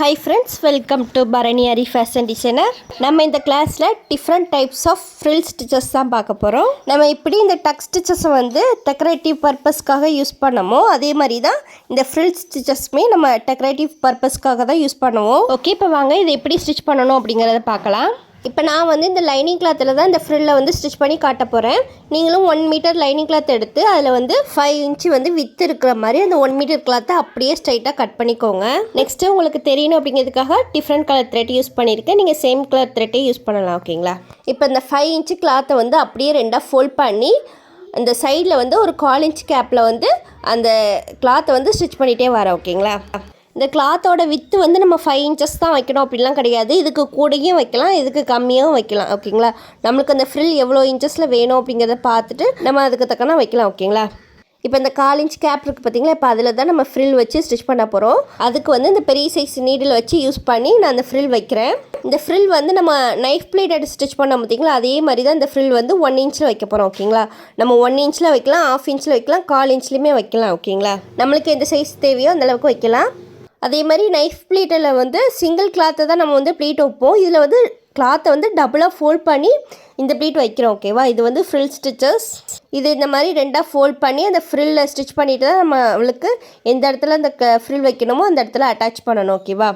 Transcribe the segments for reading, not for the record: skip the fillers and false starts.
Hi friends, welcome to Bharani Ari Fashion Designer. நம்ம இந்த கிளாஸ்ல different types of frill stitches தான் பார்க்க போறோம். நம்ம இப்படி இந்த tuck stitches வந்து decorative purposeக்காக யூஸ் பண்ணோமோ அதே மாதிரி தான் இந்த frill stitchesமே நம்ம decorative purposeக்காக தான் யூஸ் பண்ணுவோம். ஓகே, இப்போ வாங்க இதை எப்படி ஸ்டிச் பண்ணணும் அப்படிங்கறத பார்க்கலாம். இப்போ நான் வந்து இந்த லைனிங் கிளாத்தில் தான் இந்த ஃப்ரில்லை வந்து ஸ்டிச் பண்ணி காட்ட போகிறேன். நீங்களும் 1 மீட்டர் லைனிங் கிளாத் எடுத்து அதில் வந்து 5 இன்ச்சு வந்து வித்து இருக்கிற மாதிரி அந்த 1 மீட்டர் கிளாத்தை அப்படியே ஸ்ட்ரைட்டாக கட் பண்ணிக்கோங்க. நெக்ஸ்ட்டு உங்களுக்கு தெரியணும் அப்படிங்கிறதுக்காக டிஃப்ரெண்ட் கலர் த்ரெட் யூஸ் பண்ணியிருக்கேன். நீங்கள் சேம் கலர் த்ரெட்டே யூஸ் பண்ணலாம். ஓகேங்களா? இப்போ இந்த 5 இன்ச்சு கிளாத்தை வந்து அப்படியே ரெண்டாக ஃபோல்ட் பண்ணி அந்த சைடில் வந்து ஒரு 1/4 இன்ச் கேப்பில் வந்து அந்த கிளாத்தை வந்து ஸ்டிச் பண்ணிகிட்டே வரேன். ஓகேங்களா? இந்த கிளாத்தோட வித்து வந்து நம்ம 5 இன்ச்சஸ் தான் வைக்கணும் அப்படிலாம் கிடையாது. இதுக்கு கூடயும் வைக்கலாம், இதுக்கு கம்மியாகவும் வைக்கலாம். ஓகேங்களா? நம்மளுக்கு அந்த ஃப்ரில் எவ்வளோ இன்ச்சஸில் வேணும் அப்படிங்கிறத பார்த்துட்டு நம்ம அதுக்கு தக்கன வைக்கலாம். ஓகேங்களா? இப்போ இந்த 1/4 இன்ச் கேப் இருக்குது பார்த்தீங்களா? இப்போ அதில் தான் நம்ம ஃப்ரில் வச்சு ஸ்டிச் பண்ண போகிறோம். அதுக்கு வந்து இந்த பெரிய சைஸ் நீடில் வச்சு யூஸ் பண்ணி நான் அந்த ஃப்ரில் வைக்கிறேன். இந்த ஃப்ரில் வந்து நம்ம நைஃப் பிளேட் ஸ்டிச் பண்ணோம் பார்த்தீங்களா? அதே மாதிரி தான் இந்த ஃப்ரில் வந்து 1 இன்ச்சில் வைக்க போகிறோம். ஓகேங்களா? நம்ம 1 இன்ச்சில் வைக்கலாம், 1/2 இன்ச்சில் வைக்கலாம், 1/4 இன்ச்லேயுமே வைக்கலாம். ஓகேங்களா? நம்மளுக்கு எந்த சைஸ் தேவையோ அந்தளவுக்கு வைக்கலாம். அதே மாதிரி நைஃப் ப்ளீட்டில் வந்து சிங்கிள் கிளாத்தை தான் நம்ம வந்து ப்ளீட் வைப்போம். இதில் வந்து கிளாத்தை வந்து டபுளாக ஃபோல்ட் பண்ணி இந்த ப்ளீட் வைக்கிறோம். ஓகேவா? இது வந்து ஃப்ரில் ஸ்டிச்சஸ். இது இந்த மாதிரி ரெண்டாக ஃபோல்ட் பண்ணி அந்த ஃப்ரில்லை ஸ்டிச் பண்ணிவிட்டு தான் நம்மளுக்கு எந்த இடத்துல அந்த ஃப்ரில் வைக்கணுமோ அந்த இடத்துல அட்டாச் பண்ணணும். ஓகேவா?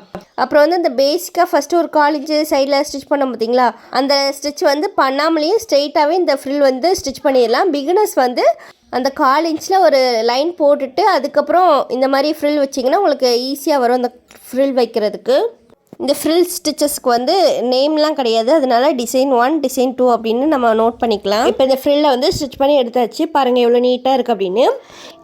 அப்புறம் வந்து இந்த பேசிக்காக ஃபஸ்ட்டு ஒரு 1/4 இன்ச்சு சைடில் ஸ்டிச் பண்ணோம் பார்த்தீங்களா? அந்த ஸ்டிச் வந்து பண்ணாமலேயும் ஸ்ட்ரெயிட்டாகவே இந்த ஃப்ரில் வந்து ஸ்டிச் பண்ணிடலாம். பிகினர்ஸ் வந்து அந்த 1/4 இன்ச்சில் ஒரு லைன் போட்டுட்டு அதுக்கப்புறம் இந்த மாதிரி ஃப்ரில் வச்சிங்கன்னா உங்களுக்கு ஈஸியாக வரும் அந்த ஃப்ரில் வைக்கிறதுக்கு. இந்த ஃப்ரில் ஸ்டிச்சஸ்க்கு வந்து நேம்லாம் கிடையாது, அதனால டிசைன் 1 டிசைன் 2 அப்படின்னு நம்ம நோட் பண்ணிக்கலாம். இப்போ இந்த ஃப்ரில்லை வந்து ஸ்டிச் பண்ணி எடுத்தாச்சு. பாருங்கள் எவ்வளோ நீட்டாக இருக்குது அப்படின்னு.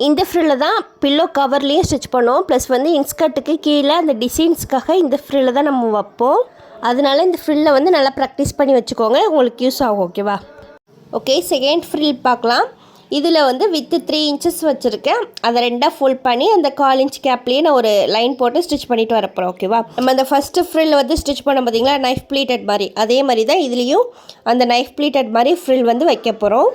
இந்த ஃப்ரில்லை தான் பில்லோ கவர்லேயும் ஸ்டிச் பண்ணுவோம். ப்ளஸ் வந்து இன்ஸ்கர்ட்டுக்கு கீழே அந்த டிசைன்ஸ்க்காக இந்த ஃப்ரில்லை தான் நம்ம வைப்போம். அதனால இந்த ஃப்ரில்லை வந்து நல்லா ப்ராக்டிஸ் பண்ணி வச்சுக்கோங்க, உங்களுக்கு யூஸ் ஆகும். ஓகேவா? ஓகே, செகண்ட் ஃப்ரில் பார்க்கலாம். இதில் வந்து வித்து 3 இன்ச்சஸ் வச்சுருக்கேன். அதை ரெண்டாக ஃபோல்ட் பண்ணி அந்த 1/4 இன்ச் கேப்லேயே நான் ஒரு லைன் போட்டு ஸ்டிச் பண்ணிவிட்டு வரப்போகிறேன். ஓகேவா? நம்ம அந்த ஃபஸ்ட்டு ஃப்ரில் வந்து ஸ்டிச் பண்ண பார்த்தீங்களா, நைஃப் ப்ளீட்டட் மாதிரி, அதே மாதிரி தான் இதுலேயும் அந்த நைஃப் ப்ளீட்டட் மாதிரி ஃப்ரில் வந்து வைக்க போகிறோம்.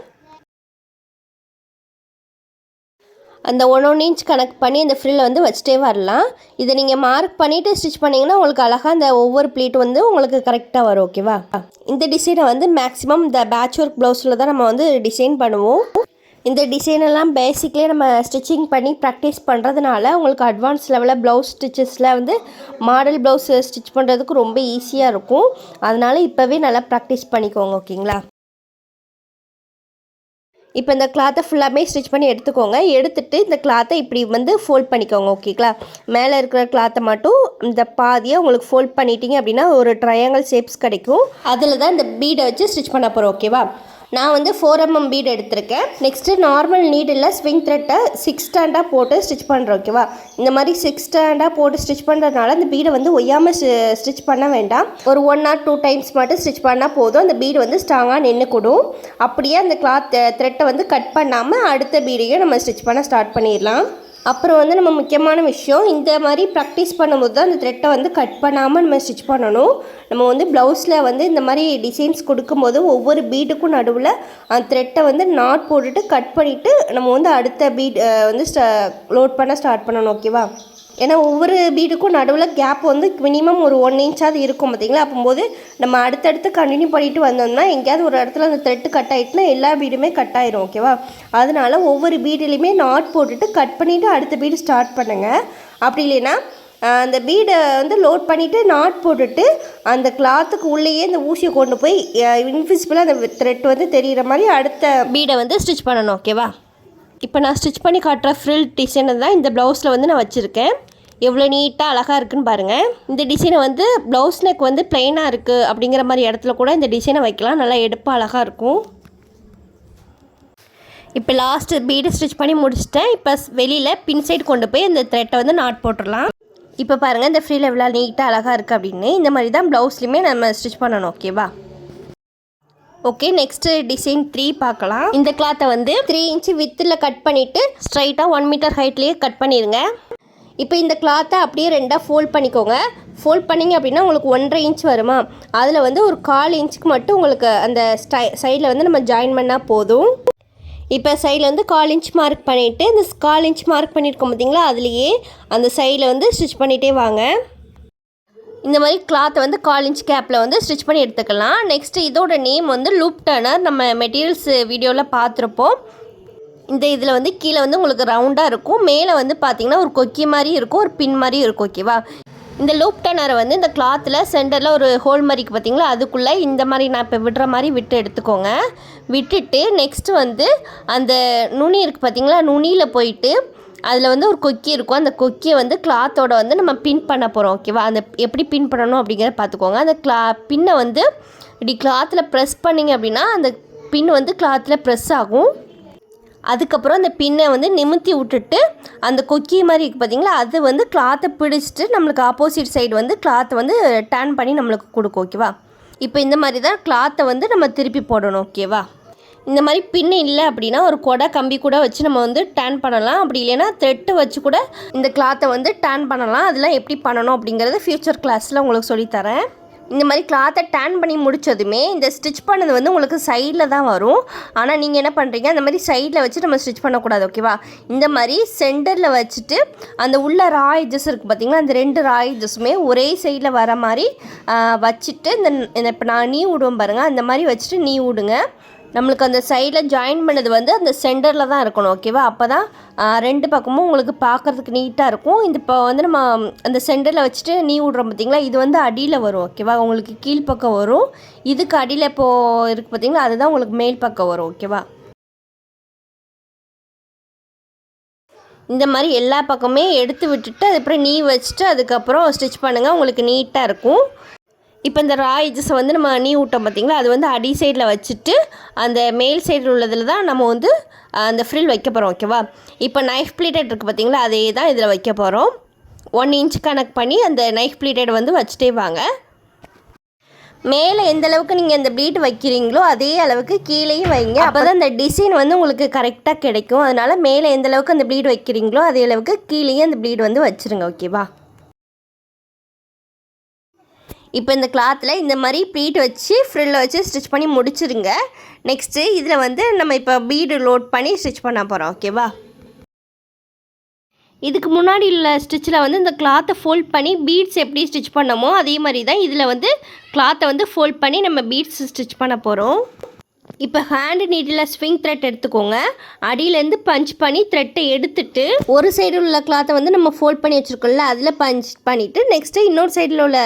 அந்த 1 இன்ச் கணக்கு பண்ணி அந்த ஃப்ரில்லை வந்து வச்சுட்டே வரலாம். இதை நீங்கள் மார்க் பண்ணிவிட்டு ஸ்டிச் பண்ணிங்கன்னா உங்களுக்கு அழகாக அந்த ஒவ்வொரு ப்ளீட் வந்து உங்களுக்கு கரெக்டாக வரும். ஓகேவா? இந்த டிசைனை வந்து மேக்ஸிமம் இந்த பேட்ச் ஒர்க் ப்ளவுஸில் தான் நம்ம வந்து டிசைன் பண்ணுவோம். இந்த டிசைனெல்லாம் பேசிக்லேயே நம்ம ஸ்டிச்சிங் பண்ணி ப்ராக்டிஸ் பண்ணுறதுனால உங்களுக்கு அட்வான்ஸ் லெவலில் ப்ளவுஸ் ஸ்டிச்சஸில் வந்து மாடல் ப்ளவுஸ் ஸ்டிச் பண்ணுறதுக்கு ரொம்ப ஈஸியாக இருக்கும். அதனால் இப்போவே நல்லா ப்ராக்டிஸ் பண்ணிக்கோங்க. ஓகேங்களா? இப்போ இந்த கிளாத்தை ஃபுல்லாமே ஸ்டிச் பண்ணி எடுத்துக்கோங்க. எடுத்துகிட்டு இந்த கிளாத்தை இப்படி வந்து ஃபோல்ட் பண்ணிக்கோங்க. ஓகேங்களா? மேலே இருக்கிற கிளாத்தை மட்டும் இந்த பாதியை உங்களுக்கு ஃபோல்ட் பண்ணிட்டீங்க அப்படின்னா ஒரு ட்ரையாங்கிள் ஷேப்ஸ் கிடைக்கும். அதில் தான் இந்த பீடை வச்சு ஸ்டிச் பண்ண போகிறோம். ஓகேவா? நான் வந்து 4 mm பீட் எடுத்திருக்கேன். நெக்ஸ்ட்டு நார்மல் நீடில் ஸ்விங் த்ரெட்டை 6 ஸ்டாண்டாக போட்டு ஸ்டிச் பண்ணுறோம். ஓகேவா? இந்த மாதிரி 6 ஸ்டாண்டாக போட்டு ஸ்டிச் பண்ணுறதுனால அந்த பீடை வந்து ஒய்யாமல் ஸ்டிச் பண்ண வேண்டாம். ஒரு 1 or 2 டைம்ஸ் மட்டும் ஸ்டிச் பண்ணால் போதும். அந்த பீடு வந்து ஸ்ட்ராங்காக நின்றுக்கூடும். அப்படியே அந்த கிளாத் த்ரெட்டை வந்து கட் பண்ணாமல் அடுத்த பீடையும் நம்ம ஸ்டிச் பண்ண ஸ்டார்ட் பண்ணிடலாம். அப்புறம் வந்து நம்ம முக்கியமான விஷயம், இந்த மாதிரி ப்ராக்டிஸ் பண்ணும்போது தான் அந்த த்ரெட்டை வந்து கட் பண்ணாமல் நம்ம ஸ்டிச் பண்ணணும். நம்ம வந்து ப்ளவுஸில் வந்து இந்த மாதிரி டிசைன்ஸ் கொடுக்கும்போது ஒவ்வொரு பீட்டுக்கும் நடுவில் அந்த த்ரெட்டை வந்து நாட் போட்டுட்டு கட் பண்ணிவிட்டு நம்ம வந்து அடுத்த பீட் வந்து லோட் பண்ண ஸ்டார்ட் பண்ணணும். ஓகேவா? ஏன்னா ஒவ்வொரு பீடுக்கும் நடுவில் கேப் வந்து மினிமம் ஒரு 1 இன்ச்சாவது இருக்கும் பார்த்தீங்களா? அப்போது நம்ம அடுத்தடுத்து கண்டினியூ பண்ணிட்டு வந்தோம்னா எங்கேயாவது ஒரு இடத்துல அந்த த்ரெட்டு கட் ஆகிட்டுனா எல்லா பீடுமே கட் ஆயிரும். ஓகேவா? அதனால ஒவ்வொரு பீடுலையுமே நாட் போட்டுட்டு கட் பண்ணிவிட்டு அடுத்த பீடு ஸ்டார்ட் பண்ணுங்கள். அப்படி இல்லைன்னா அந்த பீடை வந்து லோட் பண்ணிவிட்டு நாட் போட்டுட்டு அந்த கிளாத்துக்கு உள்ளேயே இந்த ஊசியை கொண்டு போய் இன்விசிபிளாக அந்த த்ரெட் வந்து தெரிகிற மாதிரி அடுத்த பீடை வந்து ஸ்டிச் பண்ணணும். ஓகேவா? இப்போ நான் ஸ்டிச் பண்ணி காட்டுற ஃப்ரில் டிசைனை தான் இந்த ப்ளவுஸில் வந்து நான் வச்சுருக்கேன். எவ்வளோ நீட்டாக அழகாக இருக்குதுன்னு பாருங்கள். இந்த டிசைனை வந்து ப்ளவுஸ் நெக் வந்து ப்ளைனாக இருக்குது அப்படிங்கிற மாதிரி இடத்துல கூட இந்த டிசைனை வைக்கலாம். நல்லா எடுப்பாக அழகாக இருக்கும். இப்போ லாஸ்ட்டு பீடை ஸ்டிச் பண்ணி முடிச்சிட்டேன். இப்போ வெளியில் பின் சைடு கொண்டு போய் இந்த த்ரெட்டை வந்து நாட் போட்டுடலாம். இப்போ பாருங்கள் இந்த ஃப்ரில் எவ்வளோ நீட்டாக அழகாக இருக்குது அப்படின்னு. இந்த மாதிரி தான் ப்ளவுஸ்லையுமே நம்ம ஸ்டிச் பண்ணணும். ஓகேவா? ஓகே, நெக்ஸ்ட்டு டிசைன் 3 பார்க்கலாம். இந்த கிளாத்தை வந்து 3 இன்ச்சு வித்தில் கட் பண்ணிவிட்டு ஸ்ட்ரைட்டாக 1 மீட்டர் ஹைட்லேயே கட் பண்ணிடுங்க. இப்போ இந்த கிளாத்தை அப்படியே ரெண்டாக ஃபோல்ட் பண்ணிக்கோங்க. ஃபோல்ட் பண்ணிங்க அப்படின்னா உங்களுக்கு 1.5 இன்ச் வருமா? அதில் வந்து ஒரு 1/4 இன்ச்சுக்கு மட்டும் உங்களுக்கு அந்த சைடில் வந்து நம்ம ஜாயின் பண்ணால் போதும். இப்போ சைடில் வந்து 1/4 இன்ச் மார்க் பண்ணிவிட்டு இந்த 1/4 இன்ச் மார்க் பண்ணியிருக்கோம் பார்த்தீங்களா? அதுலேயே அந்த சைடில் வந்து ஸ்டிச் பண்ணிகிட்டே வாங்க. இந்த மாதிரி கிளாத்தை வந்து 1/4 இன்ச் கேப்பில் வந்து ஸ்டிச் பண்ணி எடுத்துக்கலாம். நெக்ஸ்ட்டு இதோட நேம் வந்து லூப் டர்னர். நம்ம மெட்டீரியல்ஸ் வீடியோவில் பார்த்துருப்போம். இந்த இதில் வந்து கீழே வந்து உங்களுக்கு ரவுண்டாக இருக்கும், மேலே வந்து பார்த்திங்கன்னா ஒரு கொக்கி மாதிரி இருக்கும், ஒரு பின் மாதிரி இருக்கும். ஓகேவா? இந்த லூப் டர்னரை வந்து இந்த கிளாத்தில் சென்டரில் ஒரு ஹோல் மாதிரிக்கு பார்த்திங்களா, அதுக்குள்ளே இந்த மாதிரி நான் இப்போ விடுற மாதிரி விட்டு எடுத்துக்கோங்க. விட்டுட்டு நெக்ஸ்ட்டு வந்து அந்த நுனி இருக்குது பார்த்திங்களா, நுனியில் போயிட்டு அதில் வந்து ஒரு கொக்கி இருக்கும். அந்த கொக்கியை வந்து கிளாத்தோட வந்து நம்ம பின் பண்ண போகிறோம். ஓகேவா? அந்த எப்படி பின் பண்ணணும் அப்படிங்கிறத பார்த்துக்கோங்க. அந்த பின்னை வந்து இப்படி கிளாத்தில் ப்ரெஸ் பண்ணிங்க அப்படின்னா அந்த பின் வந்து கிளாத்தில் ப்ரெஸ் ஆகும். அதுக்கப்புறம் அந்த பின்னை வந்து நிமித்தி விட்டுட்டு அந்த கொக்கி மாதிரி இருக்குது பார்த்திங்களா, அது வந்து கிளாத்தை பிடிச்சிட்டு நம்மளுக்கு ஆப்போசிட் சைடு வந்து கிளாத்தை வந்து டர்ன் பண்ணி நம்மளுக்கு கொடுக்கும். ஓகேவா? இப்போ இந்த மாதிரி தான் கிளாத்தை வந்து நம்ம திருப்பி போடணும். ஓகேவா? இந்த மாதிரி பின்னு இல்லை அப்படின்னா ஒரு கொடை கம்பி கூட வச்சு நம்ம வந்து டர்ன் பண்ணலாம். அப்படி இல்லைன்னா த்ரெட்டு வச்சு கூட இந்த கிளாத்தை வந்து டர்ன் பண்ணலாம். அதெல்லாம் எப்படி பண்ணணும் அப்படிங்கிறது ஃப்யூச்சர் கிளாஸில் உங்களுக்கு சொல்லித்தரேன். இந்த மாதிரி கிளாத்தை டர்ன் பண்ணி முடித்ததுமே இந்த ஸ்டிச் பண்ணது வந்து உங்களுக்கு சைடில் தான் வரும். ஆனால் நீங்கள் என்ன பண்ணுறீங்க, அந்த மாதிரி சைடில் வச்சு நம்ம ஸ்டிச் பண்ணக்கூடாது. ஓகேவா? இந்த மாதிரி சென்டரில் வச்சுட்டு அந்த உள்ள ரா எட்ஜஸ் இருக்குது பார்த்திங்களா, அந்த 2 ரா எட்ஜஸுமே ஒரே சைடில் வர மாதிரி வச்சுட்டு இந்த இப்போ நான் நீ விடுவோம் பாருங்கள், அந்த மாதிரி வச்சுட்டு நீ விடுங்க. நம்மளுக்கு அந்த சைடில் ஜாயின் பண்ணது வந்து அந்த சென்டரில் தான் இருக்கணும். ஓகேவா? அப்போ தான் 2 பக்கமும் உங்களுக்கு பார்க்குறதுக்கு நீட்டாக இருக்கும். இந்த இப்போ வந்து நம்ம அந்த சென்டரில் வச்சுட்டு நீ விட்றோம் பார்த்திங்களா, இது வந்து அடியில் வரும். ஓகேவா? உங்களுக்கு கீழ்ப்பக்கம் வரும். இதுக்கு அடியில் இப்போது இருக்குது பார்த்திங்களா, அதுதான் உங்களுக்கு மேல் பக்கம் வரும். ஓகேவா? இந்த மாதிரி எல்லா பக்கமே எடுத்து விட்டுட்டு அதுக்கப்புறம் நீ வச்சுட்டு அதுக்கப்புறம் ஸ்டிச் பண்ணுங்கள், உங்களுக்கு நீட்டாக இருக்கும். இப்போ இந்த ரா எட்ஜஸை வந்து நம்ம நீ விட்டோம் பார்த்திங்களா, அது வந்து அடி சைடில் வச்சுட்டு அந்த மேல் சைடில் உள்ளதில் தான் நம்ம வந்து அந்த ஃப்ரில் வைக்க போகிறோம். ஓகேவா? இப்போ நைஃப் ப்ளீட்டட் இருக்குது பார்த்திங்களா, அதே தான் இதில் வைக்க போகிறோம். 1 இன்ச் கனெக்ட் பண்ணி அந்த நைஃப் ப்ளீட்டட் வந்து வச்சுட்டே வாங்க. மேலே எந்த அளவுக்கு நீங்கள் இந்த ப்ளீட் வைக்கிறீங்களோ அதே அளவுக்கு கீழேயும் வைங்க. அப்போ தான் இந்த டிசைன் வந்து உங்களுக்கு கரெக்டாக கிடைக்கும். அதனால் மேலே எந்த அளவுக்கு அந்த ப்ளீட் வைக்கிறீங்களோ அதே அளவுக்கு கீழேயும் அந்த ப்ளீட் வந்து வச்சுருங்க. ஓகேவா? இப்போ இந்த கிளாத்தில் இந்த மாதிரி ப்ளீட் வச்சு ஃப்ரில்லை வச்சு ஸ்டிச் பண்ணி முடிச்சுருங்க. நெக்ஸ்ட்டு இதில் வந்து நம்ம இப்போ பீடு லோட் பண்ணி ஸ்டிச் பண்ண போகிறோம். ஓகேவா? இதுக்கு முன்னாடி உள்ள ஸ்டிச்சில் வந்து இந்த கிளாத்தை ஃபோல்ட் பண்ணி பீட்ஸ் எப்படி ஸ்டிச் பண்ணமோ அதே மாதிரி தான் இதில் வந்து கிளாத்தை வந்து ஃபோல்ட் பண்ணி நம்ம பீட்ஸ் ஸ்டிச் பண்ண போகிறோம். இப்போ ஹேண்டு நீடில் ஸ்விங் த்ரெட் எடுத்துக்கோங்க. அடியிலேருந்து பஞ்ச் பண்ணி த்ரெட்டை எடுத்துட்டு ஒரு சைடில் உள்ள கிளாத்தை வந்து நம்ம ஃபோல்ட் பண்ணி வச்சுருக்கோம்ல, அதில் பஞ்ச் பண்ணிவிட்டு நெக்ஸ்ட்டு இன்னொரு சைடில் உள்ள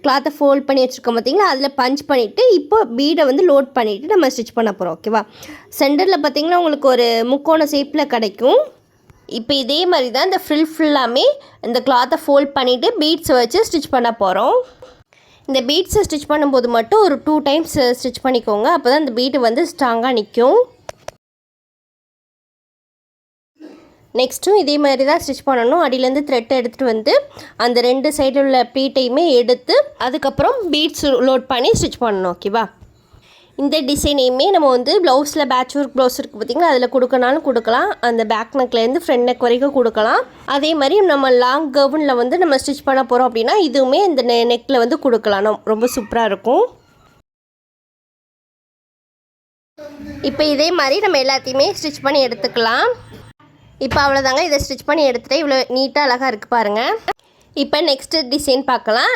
கிளாத்தை ஃபோல்ட் பண்ணி வச்சுருக்கோம் பார்த்திங்களா, அதில் பஞ்ச் பண்ணிவிட்டு இப்போ பீடை வந்து லோட் பண்ணிவிட்டு நம்ம ஸ்டிச் பண்ண போகிறோம். ஓகேவா? சென்டரில் பார்த்திங்கன்னா உங்களுக்கு ஒரு முக்கோண ஷேப்பில் கிடைக்கும். இப்போ இதே மாதிரி தான் இந்த ஃப்ரில் ஃபுல்லாமே இந்த கிளாத்தை ஃபோல்ட் பண்ணிவிட்டு பீட்ஸை வச்சு ஸ்டிச் பண்ண போகிறோம். இந்த பீட்ஸை ஸ்டிச் பண்ணும்போது மட்டும் ஒரு 2 டைம்ஸ் ஸ்டிச் பண்ணிக்கோங்க. அப்போ தான் இந்த பீடு வந்து ஸ்ட்ராங்காக நிற்கும். நெக்ஸ்ட்டும் இதே மாதிரி தான் ஸ்டிச் பண்ணணும். அடியிலேருந்து த்ரெட்டை எடுத்துகிட்டு வந்து அந்த 2 சைடில் உள்ள ப்ளீட்டையுமே எடுத்து அதுக்கப்புறம் பீட்ஸ் லோட் பண்ணி ஸ்டிச் பண்ணணும். ஓகேவா? இந்த டிசைனையுமே நம்ம வந்து ப்ளவுஸில் பேட்ச் ஒர்க் ப்ளவுஸ் இருக்குது பார்த்திங்களா, அதில் கொடுக்கனாலும் கொடுக்கலாம். அந்த பேக் நெக்லேருந்து ஃப்ரண்ட் நெக் வரைக்கும் கொடுக்கலாம். அதே மாதிரி நம்ம லாங் கவுனில் வந்து நம்ம ஸ்டிச் பண்ண போகிறோம் அப்படின்னா இதுவுமே இந்த நெக்கில் வந்து கொடுக்கலாம். ரொம்ப சூப்பராக இருக்கும். இப்போ இதே மாதிரி நம்ம எல்லாத்தையுமே ஸ்டிச் பண்ணி எடுத்துக்கலாம். இப்போ அவ்வளோதாங்க, இதை ஸ்டிச் பண்ணி எடுத்துகிட்டு இவ்வளோ நீட்டாக அழகாக இருக்குது பாருங்கள். இப்போ நெக்ஸ்ட்டு டிசைன் பார்க்கலாம்.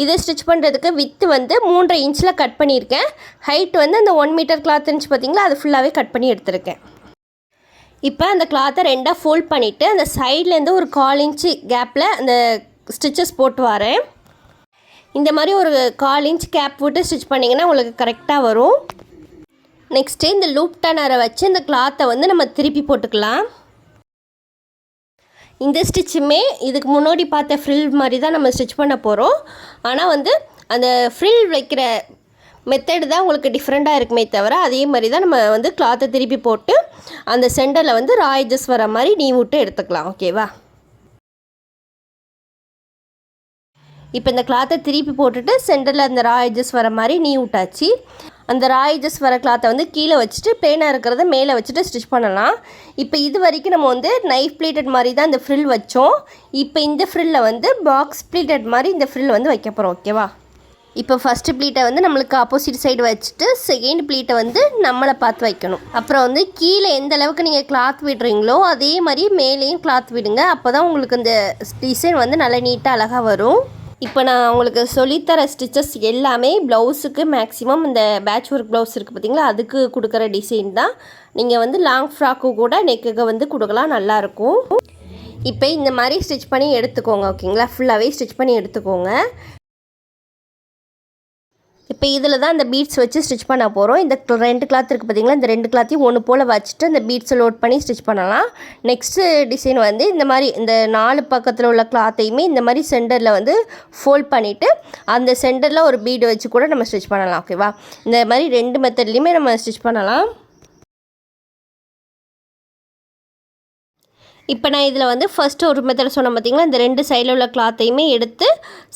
இதை ஸ்டிச் பண்ணுறதுக்கு வித்து வந்து 3.5 இன்ச்சில் கட் பண்ணியிருக்கேன். ஹைட் வந்து அந்த 1 மீட்டர் கிளாத் இருந்துச்சு பார்த்திங்களா, அது ஃபுல்லாகவே கட் பண்ணி எடுத்துருக்கேன். இப்போ அந்த கிளாத்தை 2ஆக ஃபோல்ட் பண்ணிவிட்டு அந்த சைட்லேருந்து ஒரு 1/4 இன்ச்சு கேப்பில் அந்த ஸ்டிச்சஸ் போட்டு வரேன். இந்த மாதிரி ஒரு 1/4 இன்ச் கேப் விட்டு ஸ்டிச் பண்ணிங்கன்னா உங்களுக்கு கரெக்டாக வரும். நெக்ஸ்ட்டு இந்த லூப் டர்னரை வச்சு இந்த கிளாத்தை வந்து நம்ம திருப்பி போட்டுக்கலாம். இந்த ஸ்டிச்சுமே இதுக்கு முன்னாடி பார்த்த ஃப்ரில் மாதிரி தான் நம்ம ஸ்டிச் பண்ண போகிறோம். ஆனால் வந்து அந்த ஃப்ரில் வைக்கிற மெத்தடு தான் உங்களுக்கு டிஃப்ரெண்ட்டாக இருக்குமே தவிர அதே மாதிரி தான் நம்ம வந்து கிளாத்தை திருப்பி போட்டு அந்த சென்டரில் வந்து ரா எட்ஜஸ் வர மாதிரி நீ விட்டு எடுத்துக்கலாம். ஓகேவா? இப்போ இந்த கிளாத்தை திருப்பி போட்டுட்டு சென்டரில் அந்த ரா எட்ஜஸ் வர மாதிரி நீ விட்டாச்சு. அந்த ரா எட்ஜஸ் வர கிளாத்தை வந்து கீழே வச்சுட்டு பிளேனாக இருக்கிறத மேலே வச்சுட்டு ஸ்டிச் பண்ணலாம். இப்போ இது வரைக்கும் நம்ம வந்து நைஃப் ப்ளீட்டட் மாதிரி தான் இந்த ஃப்ரில் வச்சோம். இப்போ இந்த ஃப்ரில்லில் வந்து பாக்ஸ் ப்ளீட்டட் மாதிரி இந்த ஃப்ரில் வந்து வைக்க போகிறோம். ஓகேவா? இப்போ ஃபஸ்ட்டு ப்ளீட்டை வந்து நம்மளுக்கு ஆப்போசிட் சைடு வச்சுட்டு செகண்ட் ப்ளீட்டை வந்து நம்மளை பார்த்து வைக்கணும். அப்புறம் வந்து கீழே எந்த அளவுக்கு நீங்கள் கிளாத் விடுறீங்களோ அதே மாதிரி மேலேயும் கிளாத் விடுங்க. அப்போ தான் உங்களுக்கு இந்த டிசைன் வந்து நல்லா நீட்டாக அழகாக வரும். இப்போ நான் உங்களுக்கு சொல்லித்தர ஸ்டிச்சஸ் எல்லாமே ப்ளவுஸுக்கு மேக்ஸிமம் இந்த பேட்ச் ஒர்க் ப்ளவுஸ் இருக்குது பார்த்திங்களா, அதுக்கு கொடுக்குற டிசைன் தான். நீங்கள் வந்து லாங் ஃப்ராக்கு கூட நெக்குக்கு வந்து கொடுக்கலாம், நல்லாயிருக்கும். இப்போ இந்த மாதிரி ஸ்டிச் பண்ணி எடுத்துக்கோங்க. ஓகேங்களா, ஃபுல்லாகவே ஸ்டிச் பண்ணி எடுத்துக்கோங்க. இப்போ இதில் தான் இந்த பீட்ஸ் வச்சு ஸ்டிச் பண்ண போகிறோம். இந்த 2 கிளாத் இருக்குது பார்த்திங்களா, இந்த 2 கிளாத்தையும் ஒன்று போல் வச்சுட்டு இந்த பீட்ஸை லோட் பண்ணி ஸ்டிச் பண்ணலாம். நெக்ஸ்ட்டு டிசைன் வந்து இந்த மாதிரி இந்த 4 பக்கத்தில் உள்ள கிளாத்தையுமே இந்த மாதிரி சென்டரில் வந்து ஃபோல்ட் பண்ணிவிட்டு அந்த சென்டரில் ஒரு பீடு வச்சு கூட நம்ம ஸ்டிச் பண்ணலாம். ஓகேவா, இந்த மாதிரி 2 மெத்தட்லேயுமே நம்ம ஸ்டிச் பண்ணலாம். இப்போ நான் இதில் வந்து ஃபஸ்ட்டு ஒரு மெத்தட் சொன்னேன் பார்த்திங்களா, இந்த 2 சைடில் உள்ள கிளாத்தையுமே எடுத்து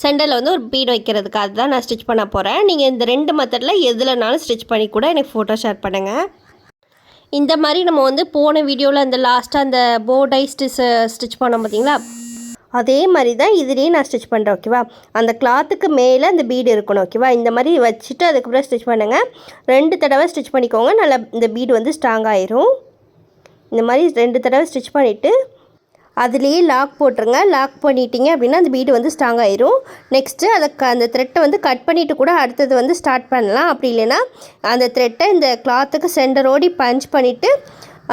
சென்டரில் வந்து ஒரு பீட் வைக்கிறதுக்கு அதுதான் நான் ஸ்டிச் பண்ண போகிறேன். நீங்கள் இந்த 2 மெத்தடில் எதுலனாலும் ஸ்டிச் பண்ணி கூட எனக்கு ஃபோட்டோ ஷேர் பண்ணுங்கள். இந்த மாதிரி நம்ம வந்து போன வீடியோவில் அந்த லாஸ்ட்டாக அந்த போடை ஸ்டிச் பண்ணோம் பார்த்திங்களா, அதே மாதிரி தான் இதுலேயே நான் ஸ்டிச் பண்ணுறேன். ஓகேவா, அந்த கிளாத்துக்கு மேலே அந்த பீடு இருக்கணும். ஓகேவா, இந்த மாதிரி வச்சுட்டு அதுக்கப்புறம் ஸ்டிச் பண்ணுங்கள். 2 தடவை ஸ்டிச் பண்ணிக்கோங்க, நல்லா இந்த பீடு வந்து ஸ்ட்ராங் ஆயிரும். இந்த மாதிரி 2 தடவை ஸ்டிச் பண்ணிவிட்டு அதுலேயே லாக் போட்டுருங்க. லாக் பண்ணிட்டீங்க அப்படின்னா அந்த பீடு வந்து ஸ்ட்ராங் ஆயிரும். நெக்ஸ்ட்டு அந்த த்ரெட்டை வந்து கட் பண்ணிவிட்டு கூட அடுத்தது வந்து ஸ்டார்ட் பண்ணலாம். அப்படி இல்லைன்னா அந்த த்ரெட்டை இந்த கிளாத்துக்கு சென்டரோடி பஞ்ச் பண்ணிவிட்டு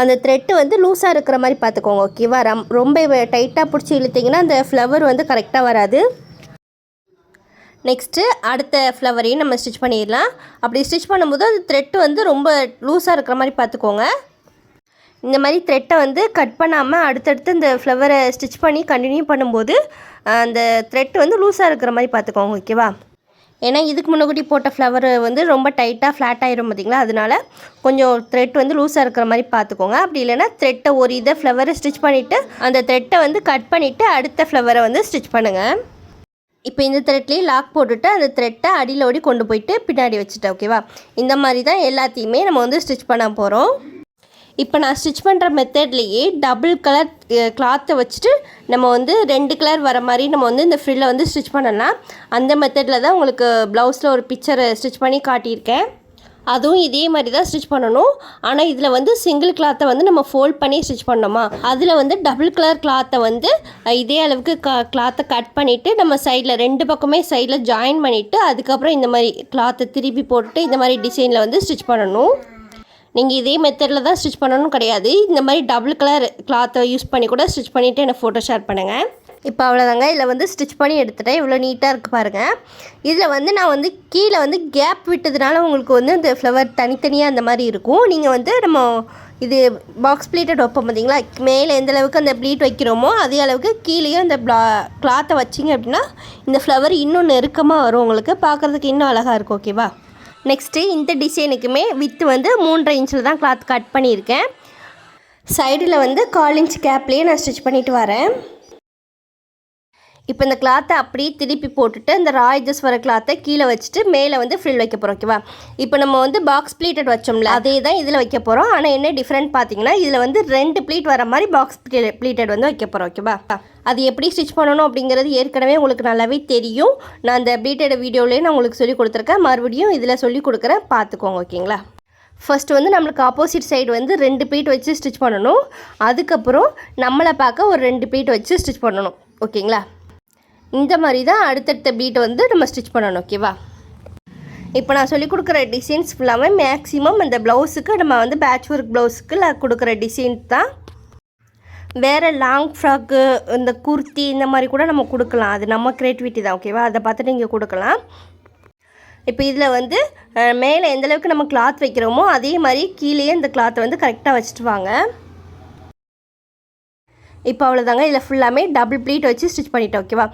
அந்த த்ரெட்டு வந்து லூஸாக இருக்கிற மாதிரி பார்த்துக்கோங்க. ஓகேவா, ரொம்ப டைட்டாக பிடிச்சி இழுத்திங்கன்னா அந்த ஃப்ளவர் வந்து கரெக்டாக வராது. நெக்ஸ்ட்டு அடுத்த ஃப்ளவரையும் நம்ம ஸ்டிச் பண்ணிடலாம். அப்படி ஸ்டிச் பண்ணும்போது அந்த த்ரெட்டு வந்து ரொம்ப லூஸாக இருக்கிற மாதிரி பார்த்துக்கோங்க. இந்த மாதிரி த்ரெட்டை வந்து கட் பண்ணாமல் அடுத்தடுத்து இந்த ஃப்ளவரை ஸ்டிச் பண்ணி கண்டினியூ பண்ணும்போது அந்த த்ரெட் வந்து லூஸாக இருக்கிற மாதிரி பார்த்துக்கோங்க. ஓகேவா, ஏன்னா இதுக்கு முன்னாடி போட்ட ஃப்ளவர் வந்து ரொம்ப டைட்டாக ஃப்ளாட் ஆகிரும் பார்த்திங்களா, அதனால கொஞ்சம் த்ரெட் வந்து லூஸாக இருக்கிற மாதிரி பார்த்துக்கோங்க. அப்படி இல்லைன்னா த்ரெட்டை ஒரு இதை ஃப்ளவரை ஸ்டிச் பண்ணிவிட்டு அந்த த்ரெட்டை வந்து கட் பண்ணிவிட்டு அடுத்த ஃப்ளவரை வந்து ஸ்டிச் பண்ணுங்கள். இப்போ இந்த த்ரெட்லேயே லாக் போட்டுட்டு அந்த த்ரெட்டை அடியில் ஓடி கொண்டு போயிட்டு பின்னாடி வச்சுட்டேன். ஓகேவா, இந்த மாதிரி தான் எல்லாத்தையுமே நம்ம வந்து ஸ்டிச் பண்ண போகிறோம். இப்போ நான் ஸ்டிச் பண்ணுற மெத்தட்லேயே டபுள் கலர் கிளாத்தை வச்சுட்டு நம்ம வந்து 2 கலர் வர மாதிரி நம்ம வந்து இந்த ஃப்ரில்லை வந்து ஸ்டிச் பண்ணலாம். அந்த மெத்தடில் தான் உங்களுக்கு ப்ளவுஸில் ஒரு பிக்சரை ஸ்டிச் பண்ணி காட்டியிருக்கேன். அதுவும் இதே மாதிரி தான் ஸ்டிச் பண்ணணும். ஆனால் இதில் வந்து சிங்கிள் கிளாத்தை வந்து நம்ம ஃபோல்ட் பண்ணி ஸ்டிச் பண்ணோமா, அதில் வந்து டபுள் கலர் கிளாத்தை வந்து இதே அளவுக்கு கிளாத்தை கட் பண்ணிவிட்டு நம்ம சைடில் 2 பக்கமே சைடில் ஜாயின் பண்ணிவிட்டு அதுக்கப்புறம் இந்த மாதிரி கிளாத்தை திருப்பி போட்டுட்டு இந்த மாதிரி டிசைனில் வந்து ஸ்டிச் பண்ணணும். நீங்கள் இதே மெத்தடில் தான் ஸ்டிச் பண்ணணும் கிடையாது, இந்த மாதிரி டபுள் கலர் கிளாத்தை யூஸ் பண்ணி கூட ஸ்டிச் பண்ணிவிட்டு எனக்கு ஃபோட்டோ ஷேர் பண்ணுங்கள். இப்போ அவ்வளோதாங்க, இதில் வந்து ஸ்டிச் பண்ணி எடுத்துட்டேன். இவ்வளோ நீட்டாக இருக்குது பாருங்கள். இதில் வந்து நான் வந்து கீழே வந்து கேப் விட்டதுனால உங்களுக்கு வந்து இந்த ஃப்ளவர் தனித்தனியாக அந்த மாதிரி இருக்கும். நீங்கள் வந்து நம்ம இது பாக்ஸ் ப்ளீட்டட் வைப்போம் பார்த்திங்களா, மேலே எந்த அளவுக்கு அந்த ப்ளீட் வைக்கிறோமோ அதே அளவுக்கு கீழேயும் அந்த கிளாத்தை வச்சிங்க அப்படின்னா இந்த ஃப்ளவர் இன்னும் நெருக்கமாக வரும், உங்களுக்கு பார்க்குறதுக்கு இன்னும் அழகாக இருக்கும். ஓகேவா, நெக்ஸ்ட்டு இந்த டிசைனுக்குமே வித்து வந்து 3.5 இன்ச்சில் தான் கிளாத் கட் பண்ணியிருக்கேன். சைடில் வந்து 1/4 இன்ச் கேப்லேயே நான் ஸ்டிச் பண்ணிவிட்டு வரேன். இப்போ இந்த கிளாத்தை அப்படியே திருப்பி போட்டுட்டு இந்த ராய்ஜஸ் வர கிளாத்தை கீழே வச்சுட்டு மேலே வந்து ஃப்ரில் வைக்க போகிறோம். ஓகேவா, இப்போ நம்ம வந்து பாக்ஸ் ப்ளீட்டட் வச்சோம்ல அதே தான் இதில் வைக்க போகிறோம். ஆனால் என்ன டிஃப்ரெண்ட் பார்த்தீங்கன்னா இதில் வந்து 2 ப்ளீட் வர மாதிரி பாக்ஸ் ப்ளீட்டட் வந்து வைக்க போகிறோம். ஓகேவா, அது எப்படி ஸ்டிச் பண்ணணும் அப்படிங்கிறது ஏற்கனவே உங்களுக்கு நல்லாவே தெரியும். நான் அந்த ப்ளீட்டட் வீடியோவிலேயே நான் உங்களுக்கு சொல்லி கொடுத்துருக்கேன், மறுபடியும் இதில் சொல்லி கொடுக்குறேன், பார்த்துக்கோங்க. ஓகேங்களா, ஃபஸ்ட்டு வந்து நம்மளுக்கு ஆப்போசிட் சைடு வந்து 2 ப்ளீட் வச்சு ஸ்டிச் பண்ணணும். அதுக்கப்புறம் நம்மளை பார்க்க ஒரு 2 ப்ளீட் வச்சு ஸ்டிச் பண்ணணும். ஓகேங்களா, இந்த மாதிரி தான் அடுத்தடுத்த பீட்டை வந்து நம்ம ஸ்டிச் பண்ணணும். ஓகேவா, இப்போ நான் சொல்லிக் கொடுக்குற டிசைன்ஸ் ஃபுல்லாமே மேக்ஸிமம் இந்த ப்ளவுஸுக்கு நம்ம வந்து பேட்ச் ஒர்க் ப்ளவுஸுக்கு நான் கொடுக்குற டிசைன் தான். வேறு லாங் ஃப்ராக்கு இந்த குர்த்தி இந்த மாதிரி கூட நம்ம கொடுக்கலாம், அது நம்ம க்ரியேட்டிவிட்டி தான். ஓகேவா, அதை பார்த்துட்டு இங்கே கொடுக்கலாம். இப்போ இதில் வந்து மேலே எந்தளவுக்கு நம்ம கிளாத் வைக்கிறோமோ அதே மாதிரி கீழேயே இந்த கிளாத்தை வந்து கரெக்டாக வச்சுட்டு வாங்க. இப்போ அவ்வளோதாங்க, இதில் ஃபுல்லாமே டபுள் ப்ளீட் வச்சு ஸ்டிச் பண்ணிட்டேன். ஓகேவா,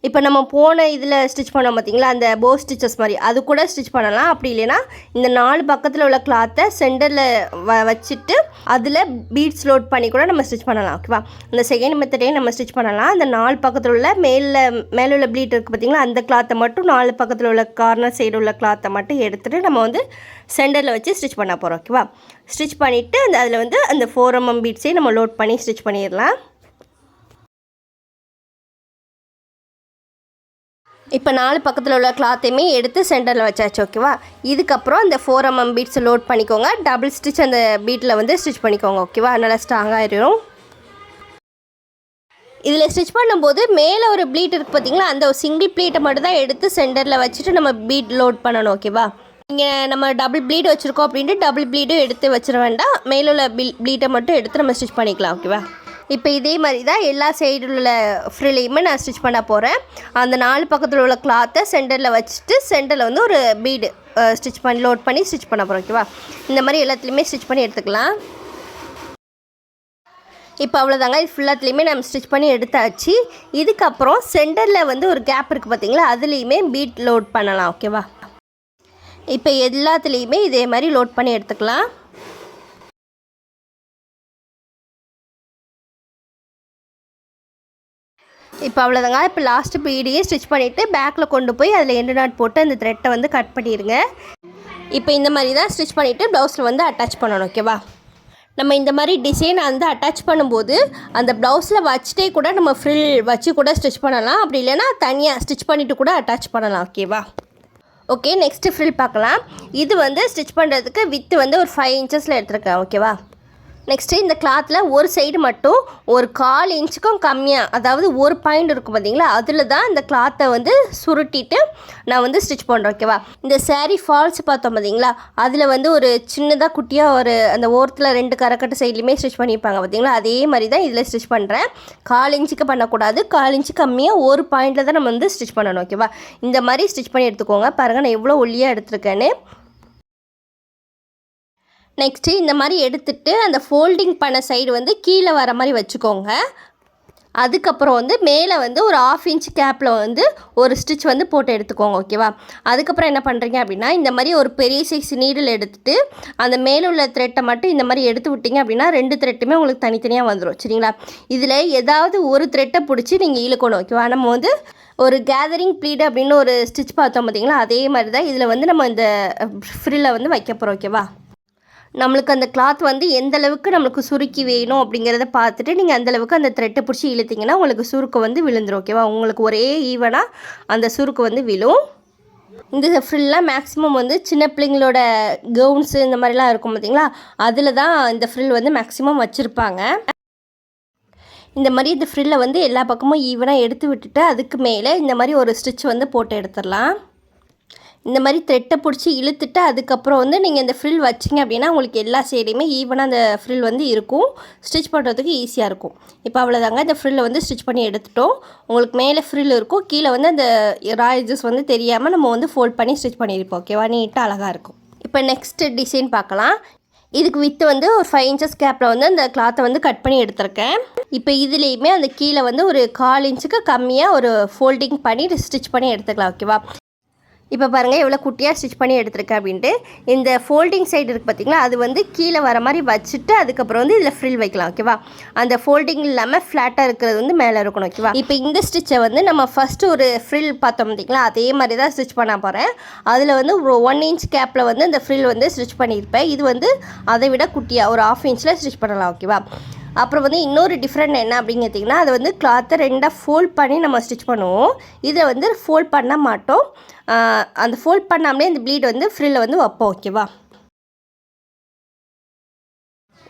இப்போ நம்ம போன இதில் ஸ்டிச் பண்ணோம் பார்த்திங்களா, அந்த போ ஸ்டிச்சஸ் மாதிரி அது கூட ஸ்டிச் பண்ணலாம். அப்படி இல்லைன்னா இந்த 4 பக்கத்தில் உள்ள கிளாத்தை சென்டரில் வச்சுட்டு அதில் பீட்ஸ் லோட் பண்ணி கூட நம்ம ஸ்டிச் பண்ணலாம். ஓகேவா, இந்த செகண்ட் மெத்தடையும் நம்ம ஸ்டிச் பண்ணலாம். அந்த 4 பக்கத்தில் உள்ள மேலே உள்ள ப்ளீட் இருக்குது பார்த்திங்களா, அந்த கிளாத்தை மட்டும் 4 பக்கத்தில் உள்ள கார்னர் சைடு உள்ள கிளாத்தை மட்டும் எடுத்துகிட்டு நம்ம வந்து சென்டரில் வச்சு ஸ்டிச் பண்ண போகிறோம். ஓகேவா, ஸ்டிச் பண்ணிவிட்டு அதில் வந்து அந்த 4 mm பீட்ஸையும் நம்ம லோட் பண்ணி ஸ்டிச் பண்ணிடலாம். இப்போ 4 பக்கத்தில் உள்ள கிளாத்தையுமே எடுத்து சென்டரில் வச்சாச்சு. ஓகேவா, இதுக்கப்புறம் அந்த 4 mm பீட்ஸை லோட் பண்ணிக்கோங்க. டபுள் ஸ்டிச் அந்த பீட்டில் வந்து ஸ்டிச் பண்ணிக்கோங்க. ஓகேவா, நல்லா ஸ்ட்ராங்காகிடும். இதில் ஸ்டிச் பண்ணும்போது மேலே ஒரு ப்ளீட் இருக்குது பார்த்தீங்களா, அந்த ஒரு சிங்கிள் ப்ளீட்டை மட்டும் தான் எடுத்து சென்டரில் வச்சுட்டு நம்ம பீட் லோட் பண்ணணும். ஓகேவா, இங்கே நம்ம டபுள் ப்ளீட் வச்சுருக்கோம் அப்படின்ட்டு டபுள் ப்ளீடும் எடுத்து வச்சிட வேண்டாம், மேலே உள்ள ப்ளீட்டை மட்டும் எடுத்து நம்ம ஸ்டிச் பண்ணிக்கலாம். ஓகேவா, இப்போ இதே மாதிரி தான் எல்லா சைடில் உள்ள ஃப்ரில்லையுமே நான் ஸ்டிச் பண்ண போகிறேன். அந்த 4 பக்கத்தில் உள்ள கிளாத்தை சென்டரில் வச்சுட்டு சென்டரில் வந்து ஒரு பீடு ஸ்டிச் பண்ணி லோட் பண்ணி ஸ்டிச் பண்ண போகிறோம். ஓகேவா, இந்த மாதிரி எல்லாத்துலேயுமே ஸ்டிச் பண்ணி எடுத்துக்கலாம். இப்போ அவ்வளோதாங்க, இது ஃபுல்லாத்துலேயுமே நம்ம ஸ்டிச் பண்ணி எடுத்தாச்சு. இதுக்கப்புறம் சென்டரில் வந்து ஒரு கேப் இருக்குது பார்த்தீங்களா, அதுலேயுமே பீட் லோட் பண்ணலாம். ஓகேவா, இப்போ எல்லாத்துலேயுமே இதே மாதிரி லோட் பண்ணி எடுத்துக்கலாம். இப்போ அவ்வளோதாங்க, இப்போ லாஸ்ட்டு பீடியே ஸ்டிச் பண்ணிவிட்டு பேக்கில் கொண்டு போய் அதில் எண்டு நாட் போட்டு அந்த த்ரெட்டை வந்து கட் பண்ணிடுங்க. இப்போ இந்த மாதிரி தான் ஸ்டிச் பண்ணிவிட்டு ப்ளவுஸில் வந்து அட்டாச் பண்ணணும். ஓகேவா, நம்ம இந்த மாதிரி டிசைன் வந்து அட்டாச் பண்ணும்போது அந்த ப்ளவுஸில் வச்சுட்டே கூட நம்ம ஃப்ரில் வச்சு கூட ஸ்டிச் பண்ணலாம், அப்படி இல்லைன்னா தனியாக ஸ்டிச் பண்ணிவிட்டு கூட அட்டாச் பண்ணலாம். ஓகேவா, ஓகே, நெக்ஸ்ட்டு ஃப்ரில் பார்க்கலாம். இது வந்து ஸ்டிச் பண்ணுறதுக்கு வித்து வந்து ஒரு 5 இன்ச்சஸில் எடுத்துருக்கேன். ஓகேவா, நெக்ஸ்ட்டு இந்த கிளாத்தில் ஒரு சைடு மட்டும் ஒரு 1/4 இன்ச்சுக்கும் கம்மியாக, அதாவது ஒரு பாயிண்ட் இருக்கும் பார்த்தீங்களா, அதில் தான் இந்த கிளாத்தை வந்து சுருட்டிட்டு நான் வந்து ஸ்டிச் பண்ணுறேன். ஓகேவா, இந்த சாரீ ஃபால்ஸ் பார்த்தோம் பார்த்தீங்களா, அதில் வந்து ஒரு சின்னதாக குட்டியாக ஒரு அந்த ஓரத்தில் 2 கரக்கட்டு சைட்லேயுமே ஸ்டிச் பண்ணியிருப்பாங்க பார்த்தீங்களா, அதே மாதிரி தான் இதில் ஸ்டிச் பண்ணுறேன். 1/4 இன்ச்சுக்கு பண்ணக்கூடாது, 1/4 இன்ச்சு கம்மியாக ஒரு பாயிண்டில் தான் நம்ம வந்து ஸ்டிச் பண்ணணும். ஓகேவா, இந்த மாதிரி ஸ்டிச் பண்ணி எடுத்துக்கோங்க. பாருங்கள் நான் எவ்வளோ ஒல்லியாக எடுத்துருக்கேன்னு. நெக்ஸ்ட்டு இந்த மாதிரி எடுத்துகிட்டு அந்த ஃபோல்டிங் பண்ண சைடு வந்து கீழே வர மாதிரி வச்சுக்கோங்க. அதுக்கப்புறம் வந்து மேலே வந்து ஒரு 1/2 இன்ச் கேப்பில் வந்து ஒரு ஸ்டிச் வந்து போட்டு எடுத்துக்கோங்க. ஓகேவா, அதுக்கப்புறம் என்ன பண்ணுறீங்க அப்படின்னா, இந்த மாதிரி ஒரு பெரிய சைஸ் நீடில் எடுத்துகிட்டு அந்த மேலே உள்ள த்ரெட்டை மட்டும் இந்த மாதிரி எடுத்து விட்டிங்க அப்படின்னா 2 த்ரெட்டுமே உங்களுக்கு தனித்தனியாக வந்துடும். சரிங்களா, இதில் ஏதாவது ஒரு த்ரெட்டை பிடிச்சி நீங்கள் இழுக்கணும். ஓகேவா, நம்ம வந்து ஒரு கேதரிங் ப்ளீட் அப்படின்னு ஒரு ஸ்டிச் பார்த்தோம் பார்த்தீங்களா, அதே மாதிரி தான் இதில் வந்து நம்ம இந்த ஃப்ரில்லை வந்து வைக்க போகிறோம். ஓகேவா, நம்மளுக்கு அந்த கிளாத் வந்து எந்த அளவுக்கு நம்மளுக்கு சுருக்கி வேணும் அப்படிங்கிறத பார்த்துட்டு நீங்கள் அந்தளவுக்கு அந்த த்ரெட்டை பிடிச்சி இழுத்திங்கன்னா உங்களுக்கு சுருக்கு வந்து விழுந்துடும். ஓகேவா, உங்களுக்கு ஒரே ஈவனாக அந்த சுருக்கு வந்து விழும். இந்த ஃப்ரில்லாம் மேக்ஸிமம் வந்து சின்ன பிள்ளைங்களோட கவுன்ஸு இந்த மாதிரிலாம் இருக்கும் பார்த்தீங்களா, அதில் தான் இந்த ஃப்ரில் வந்து மேக்ஸிமம் வச்சுருப்பாங்க. இந்த மாதிரி இந்த ஃப்ரில்லை வந்து எல்லா பக்கமும் ஈவனாக எடுத்து விட்டுட்டு அதுக்கு மேலே இந்த மாதிரி ஒரு ஸ்டிச் வந்து போட்டு எடுத்துடலாம். இந்த மாதிரி த்ரெட்டை பிடிச்சி இழுத்துட்டு அதுக்கப்புறம் வந்து நீங்கள் இந்த ஃப்ரில் வச்சிங்க அப்படின்னா உங்களுக்கு எல்லா சைடையுமே ஈவனாக அந்த ஃப்ரில் வந்து இருக்கும், ஸ்டிச் பண்ணுறதுக்கு ஈஸியாக இருக்கும். இப்போ அவ்வளோதாங்க, இந்த ஃப்ரில்லை வந்து ஸ்டிச் பண்ணி எடுத்துட்டோம். உங்களுக்கு மேலே ஃப்ரில் இருக்கும், கீழே வந்து அந்த ராய்ஸஸ் வந்து தெரியாமல் நம்ம வந்து ஃபோல்ட் பண்ணி ஸ்டிச் பண்ணியிருப்போம். ஓகேவா, நீட்டாக அழகாக இருக்கும். இப்போ நெக்ஸ்ட்டு டிசைன் பார்க்கலாம். இதுக்கு வித்து வந்து ஒரு 5 இன்ச்சஸ் கேப்பில் வந்து அந்த கிளாத்தை வந்து கட் பண்ணி எடுத்திருக்கேன். இப்போ இதுலேயுமே அந்த கீழே வந்து ஒரு 1/4 இன்ச்சுக்கு கம்மியாக ஒரு ஃபோல்டிங் பண்ணி ஸ்டிச் பண்ணி எடுத்துக்கலாம். ஓகேவா, இப்போ பாருங்கள் எவ்வளோ குட்டியாக ஸ்டிச் பண்ணி எடுத்துருக்கேன் அப்படின்ட்டு. இந்த ஃபோல்டிங் சைடு இருக்குது பார்த்திங்களா, அது வந்து கீழே வர மாதிரி வச்சுட்டு அதுக்கப்புறம் வந்து இதில் ஃப்ரில் வைக்கலாம். ஓகேவா, அந்த ஃபோல்டிங் இல்லாமல் ஃப்ளாட்டாக இருக்கிறது வந்து மேலே இருக்கணும். ஓகேவா, இப்போ இந்த ஸ்டிச்சை வந்து நம்ம ஃபஸ்ட்டு ஒரு ஃப்ரில் பார்த்தோம் பார்த்திங்களா, அதே மாதிரி தான் ஸ்டிச் பண்ண போகிறேன். அதில் வந்து ஒரு 1 இன்ச் கேப்பில் வந்து இந்த ஃப்ரில் வந்து ஸ்டிச் பண்ணியிருப்பேன். இது வந்து அதை விட குட்டியாக ஒரு 1/2 இன்ச்சில் ஸ்டிச் பண்ணலாம். ஓகேவா, அப்புறம் வந்து இன்னொரு டிஃப்ரெண்ட் என்ன அப்படிங்கிறதுனா, அது வந்து கிளாத்தை 2ஆக ஃபோல்ட் பண்ணி நம்ம ஸ்டிச் பண்ணுவோம். இதை வந்து ஃபோல்ட் பண்ண மாட்டோம், அந்த ஃபோல்ட் பண்ணாமலே இந்த ப்ளீட் வந்து ஃப்ரில்லை வந்து வைப்போம். ஓகேவா,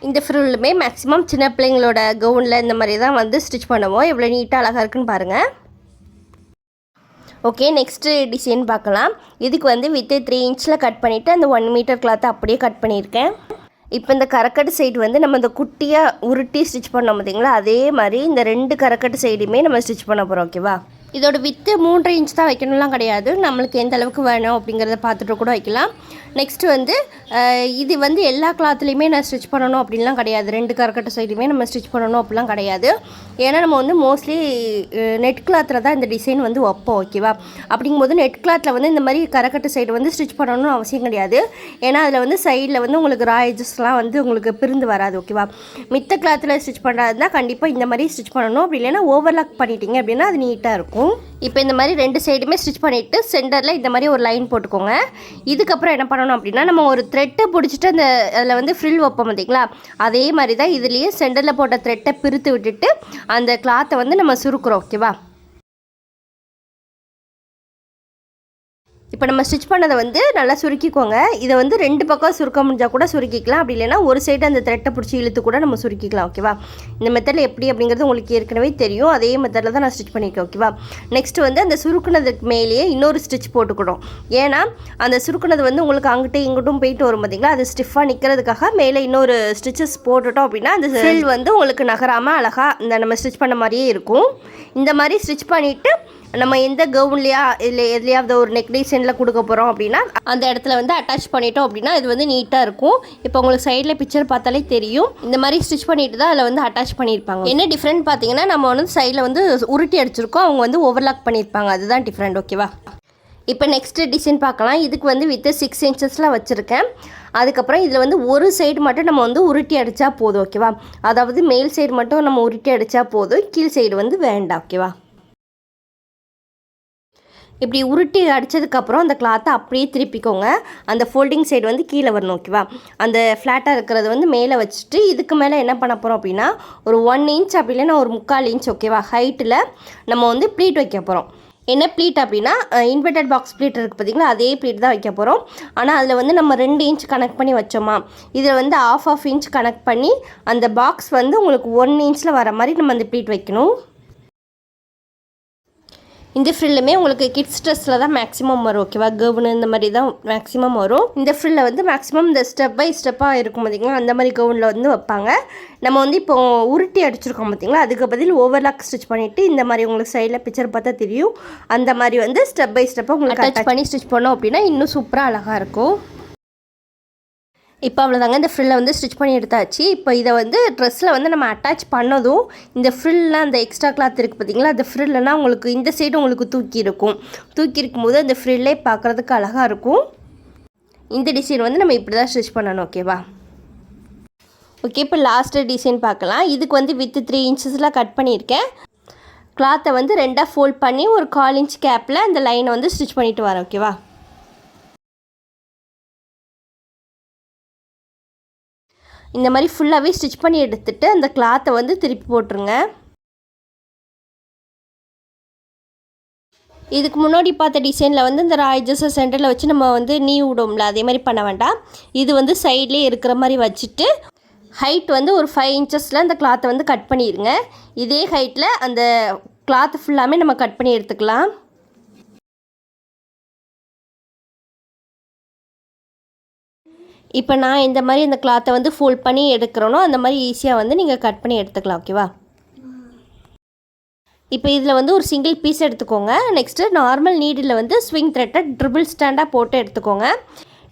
இந்த ஃப்ரில்லுமே மேக்ஸிமம் சின்ன பிள்ளைங்களோட கவுனில் இந்த மாதிரி தான் வந்து ஸ்டிச் பண்ணுவோம். எவ்வளோ நீட்டாக அழகாக இருக்குன்னு பாருங்கள். ஓகே, நெக்ஸ்ட்டு டிசைன் பார்க்கலாம். இதுக்கு வந்து வித்து 3 இன்ச்சில் கட் பண்ணிவிட்டு அந்த 1 மீட்டர் கிளாத்தை அப்படியே கட் பண்ணியிருக்கேன். இப்போ இந்த கரக்கட்டு சைடு வந்து நம்ம இந்த குட்டியாக உருட்டி ஸ்டிச் பண்ணோம் பார்த்தீங்களா, அதே மாதிரி இந்த 2 கரக்கட்டு சைடுமே நம்ம ஸ்டிச் பண்ண போகிறோம். ஓகேவா, இதோட வித்து 3.5 இன்ச் தான் வைக்கணும்லாம் கிடையாது, நம்மளுக்கு எந்த அளவுக்கு வேணும் அப்படிங்கிறத பார்த்துட்டு கூட வைக்கலாம். நெக்ஸ்ட்டு வந்து இது வந்து எல்லா கிளாத்துலேயுமே நான் ஸ்டிச் பண்ணணும் அப்படின்லாம் கிடையாது, 2 கரக்கட்டு சைடுமே நம்ம ஸ்டிச் பண்ணணும் அப்படிலாம் கிடையாது. ஏன்னா நம்ம வந்து மோஸ்ட்லி நெட் கிளாத்தில் தான் இந்த டிசைன் வந்து வைப்போம். ஓகேவா, அப்படிங்கும்போது நெட் கிளாத்தில் வந்து இந்த மாதிரி கரக்கட்டு சைடு வந்து ஸ்டிச் பண்ணணும்னு அவசியம் கிடையாது. ஏன்னா அதில் வந்து சைடில் வந்து உங்களுக்கு ராய்ஜஸ்லாம் வந்து உங்களுக்கு பிரிந்து வராது. ஓகேவா, மித்த கிளாத்தில் ஸ்டிச் பண்ணுறதுனா கண்டிப்பாக இந்த மாதிரி ஸ்டிச் பண்ணணும், அப்படி இல்லைன்னா ஓவர்லாக் பண்ணிட்டீங்க அப்படின்னா அது நீட்டாக இருக்கும். இப்போ இந்த மாதிரி 2 சைடுமே ஸ்டிச் பண்ணிவிட்டு சென்டரில் இந்த மாதிரி ஒரு லைன் போட்டுக்கோங்க. இதுக்கப்புறம் என்ன பண்ணணும் அப்படின்னா, நம்ம ஒரு த்ரெட்டை பிடிச்சிட்டு அந்த அதில் வந்து ஃப்ரில் வைப்போம் பார்த்தீங்களா, அதே மாதிரி தான் இதுலேயே சென்டரில் போட்ட த்ரெட்டை பிரித்து விட்டுட்டு அந்த கிளாத்தை வந்து நம்ம சுருக்குறோம். ஓகேவா, இப்போ நம்ம ஸ்டிச் பண்ணதை வந்து நல்லா சுருக்கிக்கோங்க. இதை வந்து 2 பக்கம் சுருக்க முடிஞ்சால் கூட சுருக்கிக்கலாம், அப்படி இல்லைன்னா ஒரு சைடு அந்த த்ரெட்டை பிடிச்சி இழுத்து கூட நம்ம சுருக்கிக்கலாம். ஓகேவா? இந்த மெத்தடில் எப்படி அப்படிங்கிறது உங்களுக்கு ஏற்கனவே தெரியும். அதே மெத்தடில் தான் நான் ஸ்டிச் பண்ணியிருக்கேன். ஓகேவா? நெக்ஸ்ட் வந்து அந்த சுருக்குனதுக்கு மேலேயே இன்னொரு ஸ்டிச் போட்டுக்கணும். ஏன்னா அந்த சுருக்குனது வந்து உங்களுக்கு அங்கிட்ட இங்கிட்டும் போயிட்டு வரும் பார்த்தீங்களா, அது ஸ்டிஃபாக நிற்கிறதுக்காக மேலே இன்னொரு ஸ்டிச்சஸ் போட்டுட்டோம் அப்படின்னா அந்த ஃப்ரில் வந்து உங்களுக்கு நகராமல் அழகாக இந்த நம்ம ஸ்டிச் பண்ண மாதிரியே இருக்கும். இந்த மாதிரி ஸ்டிச் பண்ணிவிட்டு நம்ம எந்த கவுன்லையா இல்லை எதுலையாவது ஒரு நெக் டிசைனில் கொடுக்க போகிறோம் அப்படின்னா அந்த இடத்துல வந்து அட்டாச் பண்ணிட்டோம் அப்படின்னா இது வந்து நீட்டாக இருக்கும். இப்போ உங்களுக்கு சைடில் பிக்சர் பார்த்தாலே தெரியும். இந்த மாதிரி ஸ்டிச் பண்ணிட்டு தான் அதில் வந்து அட்டாச் பண்ணியிருப்பாங்க. என்ன டிஃப்ரெண்ட் பார்த்தீங்கன்னா, நம்ம வந்து சைடில் வந்து உருட்டி அடிச்சிருக்கோம், அவங்க வந்து ஓவர்லாக் பண்ணியிருப்பாங்க. அதுதான் டிஃப்ரெண்ட். ஓகேவா? இப்போ நெக்ஸ்ட்டு டிசைன் பார்க்கலாம். இதுக்கு வந்து வித்து 6 இன்ச்சஸில் வச்சுருக்கேன். அதுக்கப்புறம் இதில் வந்து ஒரு சைடு மட்டும் நம்ம வந்து உருட்டி அடித்தா போதும். ஓகேவா? அதாவது மேல் சைடு மட்டும் நம்ம உருட்டி அடித்தா போதும், கீழ் சைடு வந்து வேண்டாம். ஓகேவா? இப்படி உருட்டி அடித்ததுக்கப்புறம் அந்த கிளாத்தை அப்படியே திருப்பிக்கோங்க. அந்த ஃபோல்டிங் சைடு வந்து கீழே வரணும். ஓகேவா? அந்த ஃப்ளாட்டாக இருக்கிறது வந்து மேலே வச்சுட்டு இதுக்கு மேலே என்ன பண்ண போகிறோம் அப்படின்னா ஒரு 1 இன்ச் அப்படி இல்லைன்னா ஒரு 3/4 இன்ச் ஓகேவா ஹைட்டில் நம்ம வந்து ப்ளீட் வைக்க போகிறோம். என்ன ப்ளீட் அப்படின்னா இன்வெர்டட் பாக்ஸ் ப்ளீட் இருக்குது பார்த்தீங்களா, அதே ப்ளீட் தான் வைக்க போகிறோம். ஆனால் அதில் வந்து நம்ம 2 இன்ச் கனெக்ட் பண்ணி வச்சோமா, இதில் வந்து ½ இன்ச் கனெக்ட் பண்ணி அந்த பாக்ஸ் வந்து உங்களுக்கு 1 இன்ச்சில் வர மாதிரி நம்ம அந்த ப்ளீட் வைக்கணும். இந்த ஃப்ரில்லுமே உங்களுக்கு கிட்ஸ் ட்ரெஸ்ஸில் தான் மேக்ஸிமம் வரும். ஓகேவா? கவுனு இந்த மாதிரி தான் மேக்ஸிமம் வரும். இந்த ஃப்ரில்லை வந்து மேக்ஸிமம் இந்த ஸ்டெப் பை ஸ்டெப்பாக இருக்கும் பார்த்தீங்களா, அந்த மாதிரி கவுனில் வந்து வைப்பாங்க. நம்ம வந்து இப்போ உருட்டி அடிச்சிருக்கோம் பார்த்தீங்களா, அதுக்கு பதில் ஓவர்லாக் ஸ்டிச் பண்ணிவிட்டு இந்த மாதிரி உங்களுக்கு சைடில் பிக்சர் பார்த்தா தெரியும். அந்த மாதிரி வந்து ஸ்டெப் பை ஸ்டெப்பாக உங்களுக்கு அட்டாச் பண்ணி ஸ்டிச் பண்ணோம் அப்படின்னா இன்னும் சூப்பராக அழகாக இருக்கும். இப்போ அவ்வளோதாங்க, இந்த ஃப்ரில்லை வந்து ஸ்டிச் பண்ணி எடுத்தாச்சு. இப்போ இதை வந்து ட்ரெஸ்ஸில் வந்து நம்ம அட்டாச் பண்ணதும் இந்த ஃப்ரில்லாம் அந்த எக்ஸ்ட்ரா கிளாத் இருக்குது பார்த்தீங்களா, அந்த ஃப்ரில்லைனா உங்களுக்கு இந்த சைடு உங்களுக்கு தூக்கி இருக்கும்போது அந்த ஃப்ரில்லே பார்க்குறதுக்கு அழகாக இருக்கும். இந்த டிசைன் வந்து நம்ம இப்படி தான் ஸ்டிச் பண்ணணும். ஓகேவா? ஓகே, இப்போ லாஸ்ட்டு டிசைன் பார்க்கலாம். இதுக்கு வந்து வித் 3 இன்ச்சஸில் கட் பண்ணியிருக்கேன். கிளாத்தை வந்து 2ஆக ஃபோல்ட் பண்ணி ஒரு 1/4 இன்ச் கேப்பில் அந்த லைனை வந்து ஸ்டிச் பண்ணிவிட்டு வரேன். ஓகேவா? இந்த மாதிரி ஃபுல்லாகவே ஸ்டிச் பண்ணி எடுத்துகிட்டு அந்த கிளாத்தை வந்து திருப்பி போட்டுருங்க. இதுக்கு முன்னாடி பார்த்த டிசைனில் வந்து இந்த ராய்ஜஸை சென்டரில் வச்சு நம்ம வந்து நீ விடும்ல, அதே மாதிரி பண்ண வேண்டாம். இது வந்து சைட்லேயே இருக்கிற மாதிரி வச்சுட்டு ஹைட் வந்து ஒரு 5 இன்ச்சஸில் அந்த கிளாத்தை வந்து கட் பண்ணிடுங்க. இதே ஹைட்டில் அந்த கிளாத்து ஃபுல்லாமே நம்ம கட் பண்ணி எடுத்துக்கலாம். இப்போ நான் இந்த மாதிரி இந்த கிளாத்தை வந்து ஃபோல்ட் பண்ணி எடுக்கிறோனோ அந்த மாதிரி ஈஸியாக வந்து நீங்கள் கட் பண்ணி எடுத்துக்கலாம். ஓகேவா? இப்போ இதில் வந்து ஒரு சிங்கிள் பீஸ் எடுத்துக்கோங்க. நெக்ஸ்ட்டு நார்மல் நீடில் வந்து ஸ்விங் த்ரெட்டை ட்ரிபிள் ஸ்டாண்டாக போட்டு எடுத்துக்கோங்க.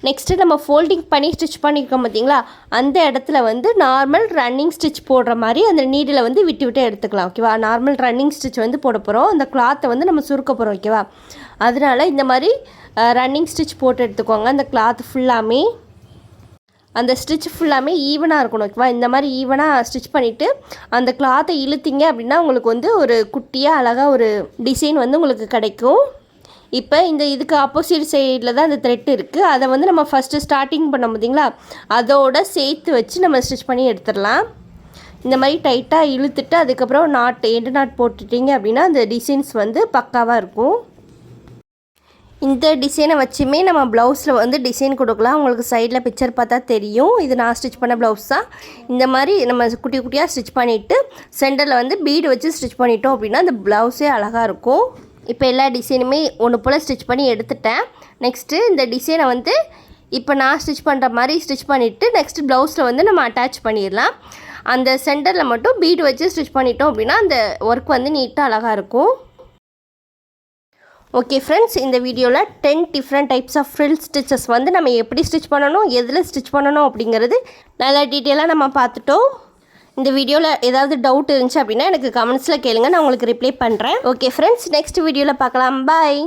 நெக்ஸ்ட்டு நம்ம ஃபோல்டிங் பண்ணி ஸ்டிச் பண்ணியிருக்கோம் பார்த்தீங்களா, அந்த இடத்துல வந்து நார்மல் ரன்னிங் ஸ்டிச் போடுற மாதிரி அந்த நீடில் வந்து விட்டு விட்டு எடுத்துக்கலாம். ஓகேவா? நார்மல் ரன்னிங் ஸ்டிச் வந்து போட போகிறோம். அந்த கிளாத்தை வந்து நம்ம சுருக்க போகிறோம். ஓகேவா? அதனால் இந்த மாதிரி ரன்னிங் ஸ்டிச் போட்டு எடுத்துக்கோங்க. அந்த கிளாத் ஃபுல்லாமே அந்த ஸ்டிச் ஃபுல்லாமே ஈவனாக இருக்கணும். ஓகேவா? இந்த மாதிரி ஈவனாக ஸ்டிச் பண்ணிவிட்டு அந்த கிளாத்தை இழுத்திங்க அப்படின்னா உங்களுக்கு வந்து ஒரு குட்டியாக அழகாக ஒரு டிசைன் வந்து உங்களுக்கு கிடைக்கும். இப்போ இதுக்கு ஆப்போசிட் சைடில் தான் அந்த த்ரெட் இருக்குது. அதை வந்து நம்ம ஃபஸ்ட்டு ஸ்டார்டிங் பண்ண பார்த்தீங்களா, அதோடு சேர்த்து வச்சு நம்ம ஸ்டிச் பண்ணி எடுத்துடலாம். இந்த மாதிரி டைட்டாக இழுத்துட்டு அதுக்கப்புறம் எண்டு நாட் போட்டுட்டிங்க அப்படின்னா அந்த டிசைன்ஸ் வந்து பக்காவாக இருக்கும். இந்த டிசைனை வச்சுமே நம்ம ப்ளவுஸில் வந்து டிசைன் கொடுக்கலாம். உங்களுக்கு சைடில் பிக்சர் பார்த்தா தெரியும். இது நான் ஸ்டிச் பண்ண ப்ளவுஸ் தான். இந்த மாதிரி நம்ம குட்டி குட்டியாக ஸ்டிச் பண்ணிவிட்டு சென்டரில் வந்து பீடு வச்சு ஸ்டிச் பண்ணிட்டோம் அப்படின்னா அந்த ப்ளவுஸே அழகாக இருக்கும். இப்போ எல்லா டிசைனுமே ஒன்று போல் ஸ்டிச் பண்ணி எடுத்துட்டேன். நெக்ஸ்ட்டு இந்த டிசைனை வந்து இப்போ நான் ஸ்டிச் பண்ணுற மாதிரி ஸ்டிச் பண்ணிவிட்டு நெக்ஸ்ட்டு ப்ளவுஸில் வந்து நம்ம அட்டாச் பண்ணிடலாம். அந்த சென்டரில் மட்டும் பீடு வச்சு ஸ்டிச் பண்ணிட்டோம் அப்படின்னா அந்த ஒர்க் வந்து நீட்டாக அழகாக இருக்கும். ஓகே ஃப்ரெண்ட்ஸ், இந்த வீடியோவில் 10 different types of frill stitches வந்து நம்ம எப்படி ஸ்டிச் பண்ணணும், எதில் ஸ்டிச் பண்ணணும் அப்படிங்கிறது நல்லா டீட்டெயிலாக நம்ம பார்த்துட்டோம். இந்த வீடியோவில் ஏதாவது டவுட் இருந்துச்சு அப்படின்னா எனக்கு கமெண்ட்ஸில் கேளுங்க, நான் உங்களுக்கு ரிப்ளை பண்ணுறேன். ஓகே ஃப்ரெண்ட்ஸ், நெக்ஸ்ட் வீடியோவில் பார்க்கலாம். பாய்.